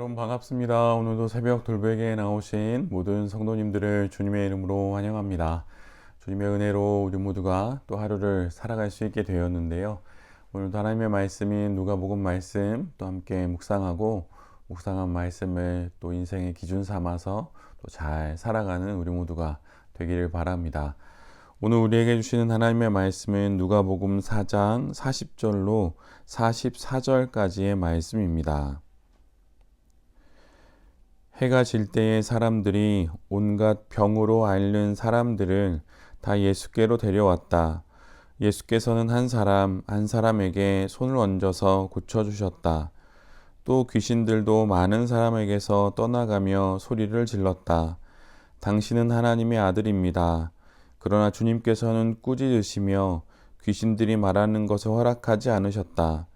여러분 반갑습니다. 오늘도 새벽 돌베개에 나오신 모든 성도님들을 주님의 이름으로 환영합니다. 주님의 은혜로 우리 모두가 또 하루를 살아갈 수 있게 되었는데요. 오늘도 하나님의 말씀인 누가복음 말씀 또 함께 묵상하고 묵상한 말씀을 또 인생의 기준 삼아서 또 잘 살아가는 우리 모두가 되기를 바랍니다. 오늘 우리에게 주시는 하나님의 말씀은 누가복음 4장 40절로 44절까지의 말씀입니다. 해가 질 때에 사람들이 온갖 병으로 앓는 사람들을 다 예수께로 데려왔다. 예수께서는 한 사람 한 사람에게 손을 얹어서 고쳐주셨다. 또 귀신들도 많은 사람에게서 떠나가며 소리를 질렀다. 당신은 하나님의 아들입니다. 그러나 주님께서는 꾸짖으시며 귀신들이 말하는 것을 허락하지 않으셨다.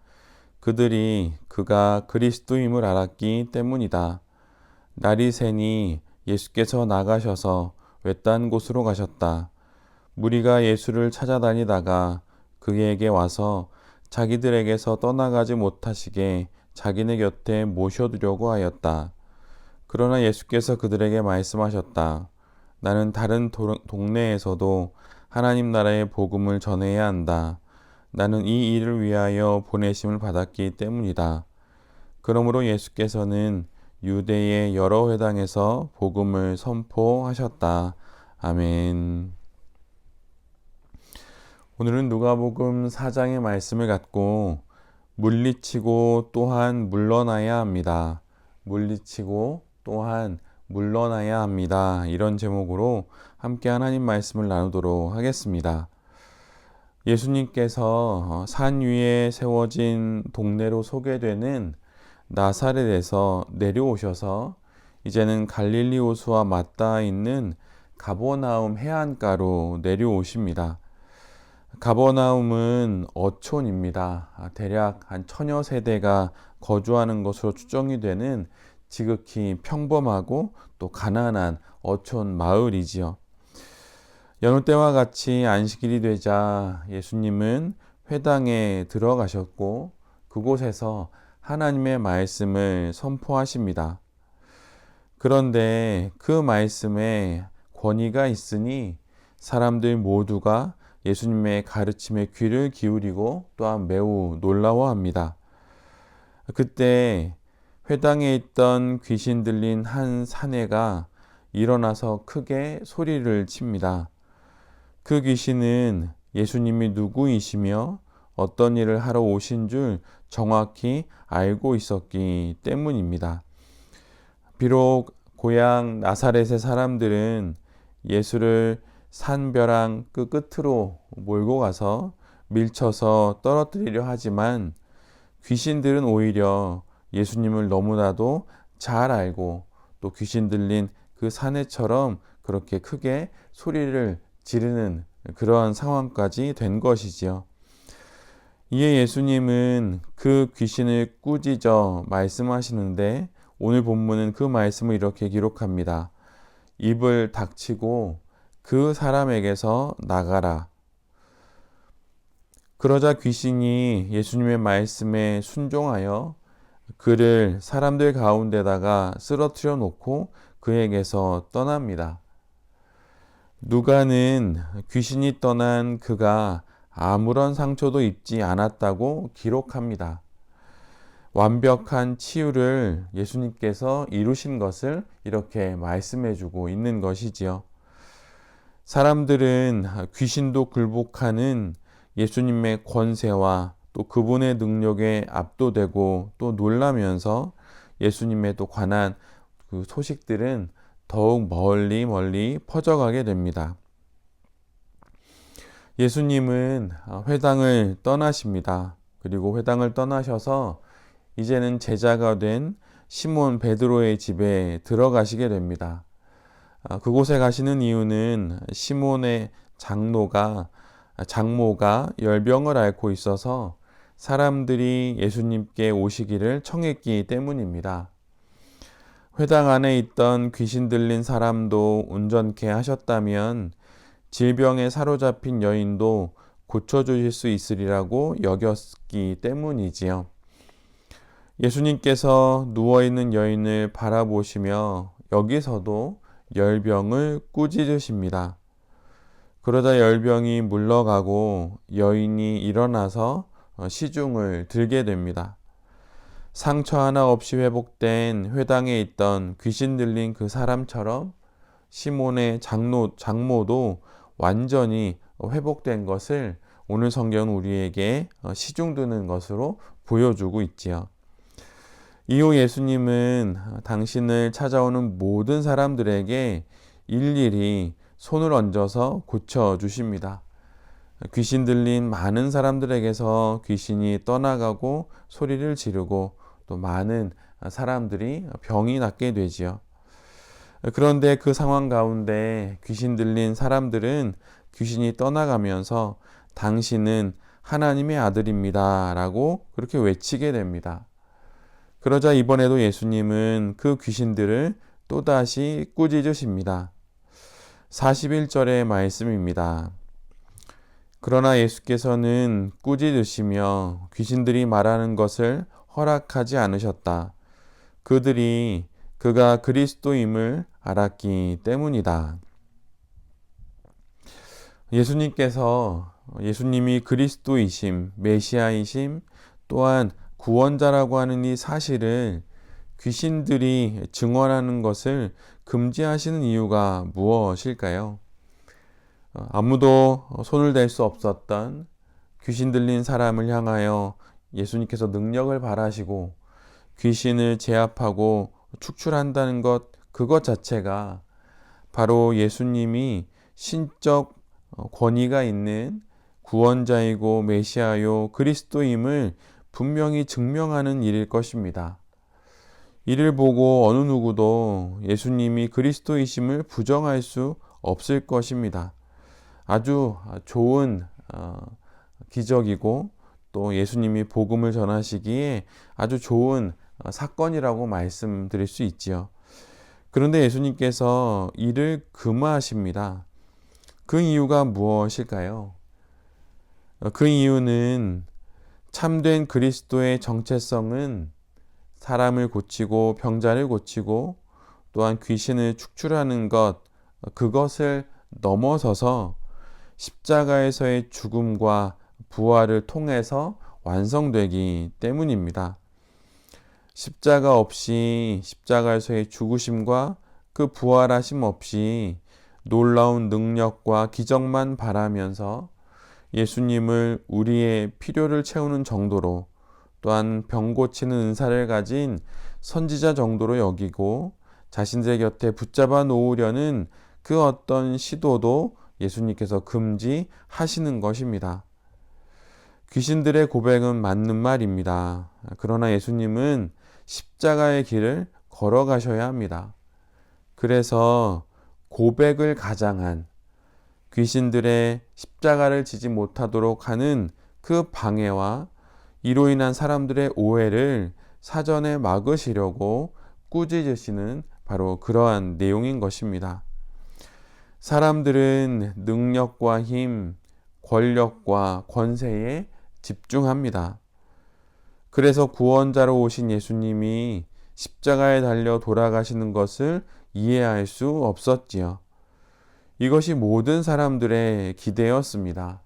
그들이 그가 그리스도임을 알았기 때문이다. 날이 새니 예수께서 나가셔서 외딴 곳으로 가셨다. 무리가 예수를 찾아다니다가 그에게 와서 자기들에게서 떠나가지 못하시게 자기네 곁에 모셔두려고 하였다. 그러나 예수께서 그들에게 말씀하셨다. 나는 다른 동네에서도 하나님 나라의 복음을 전해야 한다. 나는 이 일을 위하여 보내심을 받았기 때문이다. 그러므로 예수께서는 유대의 여러 회당에서 복음을 선포하셨다. 아멘. 오늘은 누가복음 4장의 말씀을 갖고 물리치고 또한 물러나야 합니다. 물리치고 또한 물러나야 합니다. 이런 제목으로 함께 하나님 말씀을 나누도록 하겠습니다. 예수님께서 산 위에 세워진 동네로 소개되는 나사렛에서 내려오셔서 이제는 갈릴리 호수와 맞닿아 있는 가버나움 해안가로 내려오십니다. 가버나움은 어촌입니다. 대략 한 천여 세대가 거주하는 것으로 추정이 되는 지극히 평범하고 또 가난한 어촌 마을이지요. 여느 때와 같이 안식일이 되자 예수님은 회당에 들어가셨고 그곳에서 하나님의 말씀을 선포하십니다. 그런데 그 말씀에 권위가 있으니 사람들 모두가 예수님의 가르침에 귀를 기울이고 또한 매우 놀라워합니다. 그때 회당에 있던 귀신 들린 한 사내가 일어나서 크게 소리를 칩니다. 그 귀신은 예수님이 누구이시며 어떤 일을 하러 오신 줄 정확히 알고 있었기 때문입니다. 비록 고향 나사렛의 사람들은 예수를 산벼랑 그 끝으로 몰고 가서 밀쳐서 떨어뜨리려 하지만 귀신들은 오히려 예수님을 너무나도 잘 알고 또 귀신 들린 그 사내처럼 그렇게 크게 소리를 지르는 그러한 상황까지 된 것이지요. 이에 예수님은 그 귀신을 꾸짖어 말씀하시는데 오늘 본문은 그 말씀을 이렇게 기록합니다. 입을 닥치고 그 사람에게서 나가라. 그러자 귀신이 예수님의 말씀에 순종하여 그를 사람들 가운데다가 쓰러뜨려 놓고 그에게서 떠납니다. 누가는 귀신이 떠난 그가 아무런 상처도 입지 않았다고 기록합니다. 완벽한 치유를 예수님께서 이루신 것을 이렇게 말씀해주고 있는 것이지요. 사람들은 귀신도 굴복하는 예수님의 권세와 또 그분의 능력에 압도되고 또 놀라면서 예수님에 또 관한 그 소식들은 더욱 멀리 퍼져가게 됩니다. 예수님은 회당을 떠나십니다. 그리고 회당을 떠나셔서 이제는 제자가 된 시몬 베드로의 집에 들어가시게 됩니다. 그곳에 가시는 이유는 시몬의 장모가 열병을 앓고 있어서 사람들이 예수님께 오시기를 청했기 때문입니다. 회당 안에 있던 귀신 들린 사람도 온전케 하셨다면 질병에 사로잡힌 여인도 고쳐주실 수 있으리라고 여겼기 때문이지요. 예수님께서 누워있는 여인을 바라보시며 여기서도 열병을 꾸짖으십니다. 그러자 열병이 물러가고 여인이 일어나서 시중을 들게 됩니다. 상처 하나 없이 회복된 회당에 있던 귀신 들린 그 사람처럼 시몬의 장모도 완전히 회복된 것을 오늘 성경은 우리에게 시중드는 것으로 보여주고 있지요. 이후 예수님은 당신을 찾아오는 모든 사람들에게 일일이 손을 얹어서 고쳐주십니다. 귀신 들린 많은 사람들에게서 귀신이 떠나가고 소리를 지르고 또 많은 사람들이 병이 낫게 되지요. 그런데 그 상황 가운데 귀신 들린 사람들은 귀신이 떠나가면서 당신은 하나님의 아들입니다 라고 그렇게 외치게 됩니다. 그러자 이번에도 예수님은 그 귀신들을 또다시 꾸짖으십니다. 41절의 말씀입니다. 그러나 예수께서는 꾸짖으시며 귀신들이 말하는 것을 허락하지 않으셨다. 그들이 그가 그리스도임을 알았기 때문이다. 예수님이 그리스도이심, 메시아이심, 또한 구원자라고 하는 이 사실을 귀신들이 증언하는 것을 금지하시는 이유가 무엇일까요? 아무도 손을 댈 수 없었던 귀신 들린 사람을 향하여 예수님께서 능력을 발하시고 귀신을 제압하고 축출한다는 것, 그것 자체가 바로 예수님이 신적 권위가 있는 구원자이고 메시아요 그리스도임을 분명히 증명하는 일일 것입니다. 이를 보고 어느 누구도 예수님이 그리스도이심을 부정할 수 없을 것입니다. 아주 좋은 기적이고 또 예수님이 복음을 전하시기에 아주 좋은 사건이라고 말씀드릴 수 있지요. 그런데 예수님께서 이를 금하십니다. 그 이유가 무엇일까요? 그 이유는 참된 그리스도의 정체성은 사람을 고치고 병자를 고치고 또한 귀신을 축출하는 것, 그것을 넘어서서 십자가에서의 죽음과 부활을 통해서 완성되기 때문입니다. 십자가 없이, 십자가에서의 죽으심과 그 부활하심 없이 놀라운 능력과 기적만 바라면서 예수님을 우리의 필요를 채우는 정도로, 또한 병 고치는 은사를 가진 선지자 정도로 여기고 자신들 곁에 붙잡아 놓으려는 그 어떤 시도도 예수님께서 금지하시는 것입니다. 귀신들의 고백은 맞는 말입니다. 그러나 예수님은 십자가의 길을 걸어가셔야 합니다. 그래서 고백을 가장한 귀신들의 십자가를 지지 못하도록 하는 그 방해와 이로 인한 사람들의 오해를 사전에 막으시려고 꾸짖으시는 바로 그러한 내용인 것입니다. 사람들은 능력과 힘, 권력과 권세에 집중합니다. 그래서 구원자로 오신 예수님이 십자가에 달려 돌아가시는 것을 이해할 수 없었지요. 이것이 모든 사람들의 기대였습니다.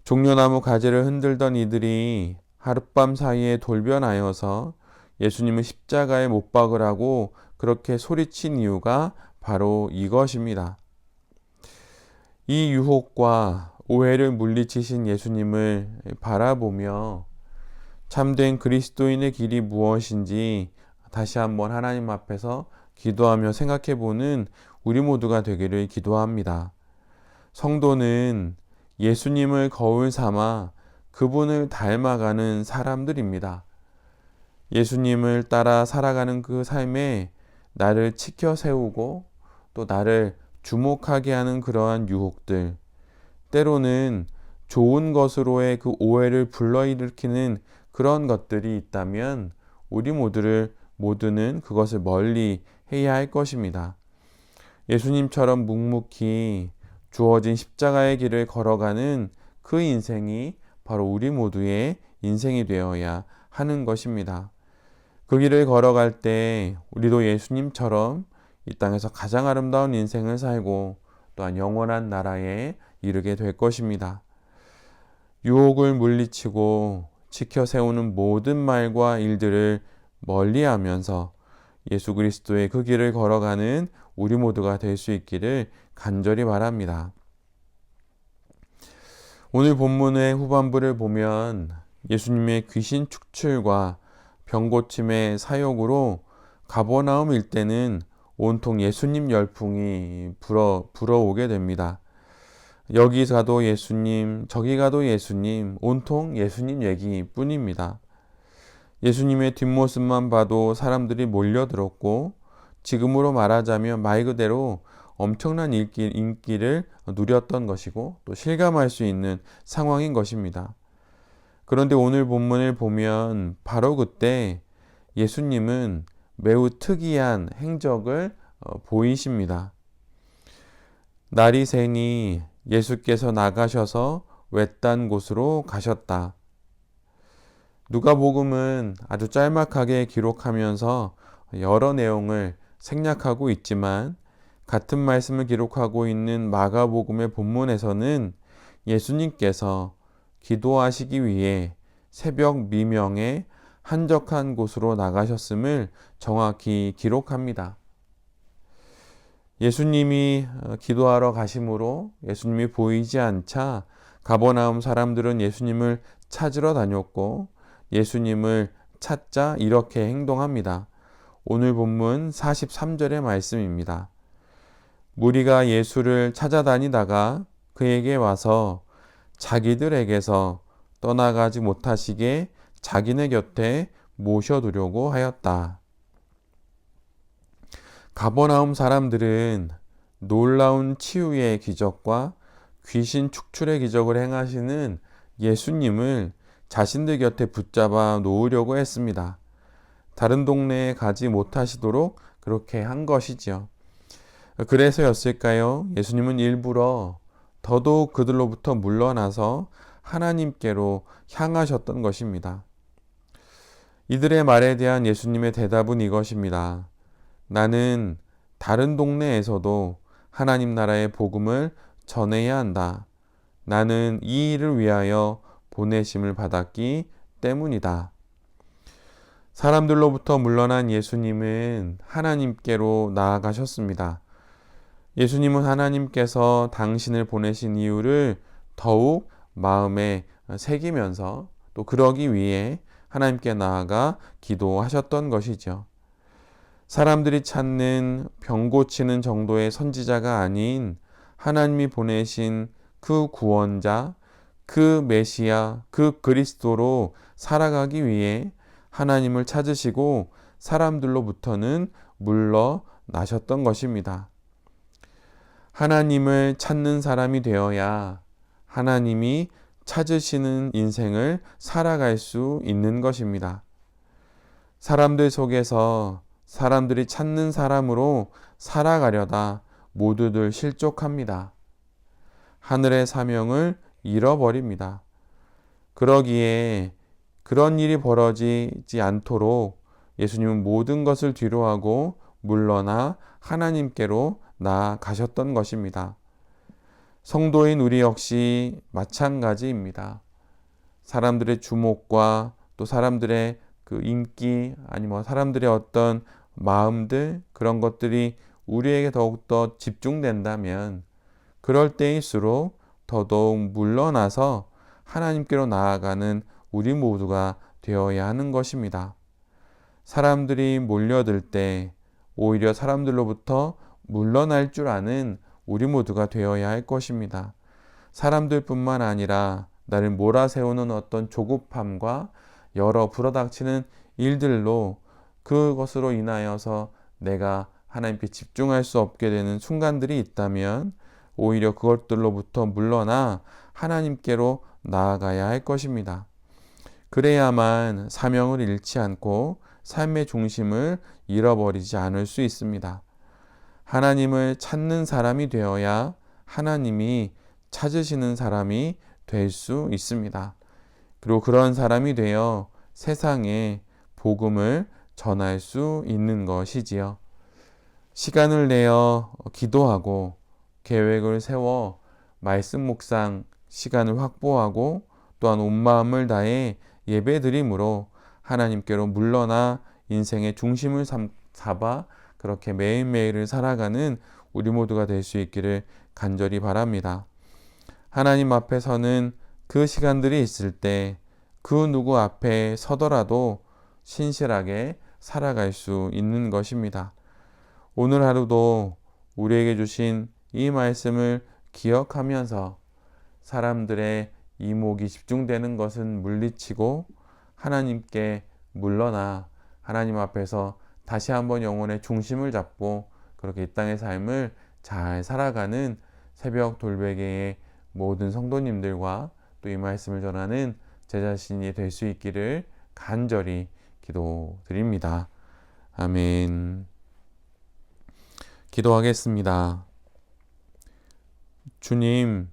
종려나무 가지를 흔들던 이들이 하룻밤 사이에 돌변하여서 예수님을 십자가에 못 박으라고 그렇게 소리친 이유가 바로 이것입니다. 이 유혹과 오해를 물리치신 예수님을 바라보며 참된 그리스도인의 길이 무엇인지 다시 한번 하나님 앞에서 기도하며 생각해보는 우리 모두가 되기를 기도합니다. 성도는 예수님을 거울 삼아 그분을 닮아가는 사람들입니다. 예수님을 따라 살아가는 그 삶에 나를 치켜 세우고 또 나를 주목하게 하는 그러한 유혹들, 때로는 좋은 것으로의 그 오해를 불러일으키는 그런 것들이 있다면 우리 모두는 그것을 멀리 해야 할 것입니다. 예수님처럼 묵묵히 주어진 십자가의 길을 걸어가는 그 인생이 바로 우리 모두의 인생이 되어야 하는 것입니다. 그 길을 걸어갈 때 우리도 예수님처럼 이 땅에서 가장 아름다운 인생을 살고 또한 영원한 나라에 이르게 될 것입니다. 유혹을 물리치고 지켜 세우는 모든 말과 일들을 멀리하면서 예수 그리스도의 그 길을 걸어가는 우리 모두가 될 수 있기를 간절히 바랍니다. 오늘 본문의 후반부를 보면 예수님의 귀신 축출과 병고침의 사역으로 가버나움 일대는 온통 예수님 열풍이 불어오게 됩니다. 여기 가도 예수님, 저기 가도 예수님, 온통 예수님 얘기뿐입니다. 예수님의 뒷모습만 봐도 사람들이 몰려들었고 지금으로 말하자면 말 그대로 엄청난 인기를 누렸던 것이고 또 실감할 수 있는 상황인 것입니다. 그런데 오늘 본문을 보면 바로 그때 예수님은 매우 특이한 행적을 보이십니다. 날이 새니 예수께서 나가셔서 외딴 곳으로 가셨다. 누가복음은 아주 짤막하게 기록하면서 여러 내용을 생략하고 있지만 같은 말씀을 기록하고 있는 마가복음의 본문에서는 예수님께서 기도하시기 위해 새벽 미명에 한적한 곳으로 나가셨음을 정확히 기록합니다. 예수님이 기도하러 가심으로 예수님이 보이지 않자 가버나움 사람들은 예수님을 찾으러 다녔고 예수님을 찾자 이렇게 행동합니다. 오늘 본문 43절의 말씀입니다. 무리가 예수를 찾아다니다가 그에게 와서 자기들에게서 떠나가지 못하시게 자기네 곁에 모셔두려고 하였다. 가버나움 사람들은 놀라운 치유의 기적과 귀신 축출의 기적을 행하시는 예수님을 자신들 곁에 붙잡아 놓으려고 했습니다. 다른 동네에 가지 못하시도록 그렇게 한 것이지요. 그래서였을까요? 예수님은 일부러 더더욱 그들로부터 물러나서 하나님께로 향하셨던 것입니다. 이들의 말에 대한 예수님의 대답은 이것입니다. 나는 다른 동네에서도 하나님 나라의 복음을 전해야 한다. 나는 이 일을 위하여 보내심을 받았기 때문이다. 사람들로부터 물러난 예수님은 하나님께로 나아가셨습니다. 예수님은 하나님께서 당신을 보내신 이유를 더욱 마음에 새기면서 또 그러기 위해 하나님께 나아가 기도하셨던 것이죠. 사람들이 찾는 병 고치는 정도의 선지자가 아닌 하나님이 보내신 그 구원자, 그 메시아, 그 그리스도로 살아가기 위해 하나님을 찾으시고 사람들로부터는 물러나셨던 것입니다. 하나님을 찾는 사람이 되어야 하나님이 찾으시는 인생을 살아갈 수 있는 것입니다. 사람들 속에서 사람들이 찾는 사람으로 살아가려다 모두들 실족합니다. 하늘의 사명을 잃어버립니다. 그러기에 그런 일이 벌어지지 않도록 예수님은 모든 것을 뒤로하고 물러나 하나님께로 나아가셨던 것입니다. 성도인 우리 역시 마찬가지입니다. 사람들의 주목과 또 사람들의 그 인기 아니면 사람들의 어떤 마음들 그런 것들이 우리에게 더욱더 집중된다면 그럴 때일수록 더더욱 물러나서 하나님께로 나아가는 우리 모두가 되어야 하는 것입니다. 사람들이 몰려들 때 오히려 사람들로부터 물러날 줄 아는 우리 모두가 되어야 할 것입니다. 사람들뿐만 아니라 나를 몰아세우는 어떤 조급함과 여러 불어닥치는 일들로 그것으로 인하여서 내가 하나님께 집중할 수 없게 되는 순간들이 있다면 오히려 그것들로부터 물러나 하나님께로 나아가야 할 것입니다. 그래야만 사명을 잃지 않고 삶의 중심을 잃어버리지 않을 수 있습니다. 하나님을 찾는 사람이 되어야 하나님이 찾으시는 사람이 될 수 있습니다. 그리고 그런 사람이 되어 세상에 복음을 전할 수 있는 것이지요. 시간을 내어 기도하고 계획을 세워 말씀 묵상 시간을 확보하고 또한 온 마음을 다해 예배드림으로 하나님께로 물러나 인생의 중심을 잡아 그렇게 매일매일을 살아가는 우리 모두가 될 수 있기를 간절히 바랍니다. 하나님 앞에서는 그 시간들이 있을 때 그 누구 앞에 서더라도 신실하게 살아갈 수 있는 것입니다. 오늘 하루도 우리에게 주신 이 말씀을 기억하면서 사람들의 이목이 집중되는 것은 물리치고 하나님께 물러나 하나님 앞에서 다시 한번 영혼의 중심을 잡고 그렇게 이 땅의 삶을 잘 살아가는 새벽 돌베개의 모든 성도님들과 또 이 말씀을 전하는 제 자신이 될 수 있기를 간절히 기도드립니다. 아멘. 기도하겠습니다. 주님,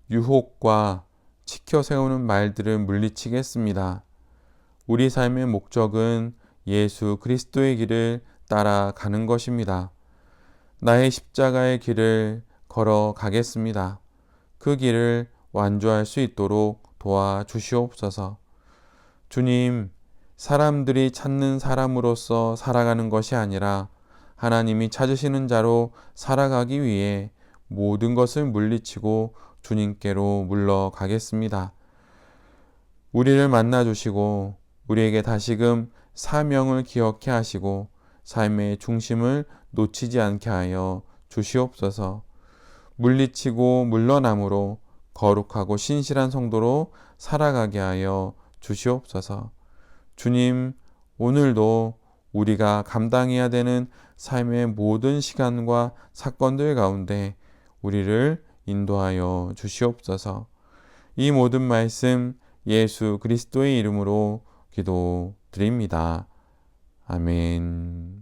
유혹과 지켜 세우는 말들을 물리치겠습니다. 우리 삶의 목적은 예수 그리스도의 길을 따라가는 것입니다. 나의 십자가의 길을 걸어가겠습니다. 그 길을 완주할 수 있도록 도와주시옵소서. 주님, 사람들이 찾는 사람으로서 살아가는 것이 아니라 하나님이 찾으시는 자로 살아가기 위해 모든 것을 물리치고 주님께로 물러가겠습니다. 우리를 만나주시고 우리에게 다시금 사명을 기억해 하시고 삶의 중심을 놓치지 않게 하여 주시옵소서. 물리치고 물러남으로 거룩하고 신실한 성도로 살아가게 하여 주시옵소서. 주님, 오늘도 우리가 감당해야 되는 삶의 모든 시간과 사건들 가운데 우리를 인도하여 주시옵소서. 이 모든 말씀 예수 그리스도의 이름으로 기도드립니다. 아멘.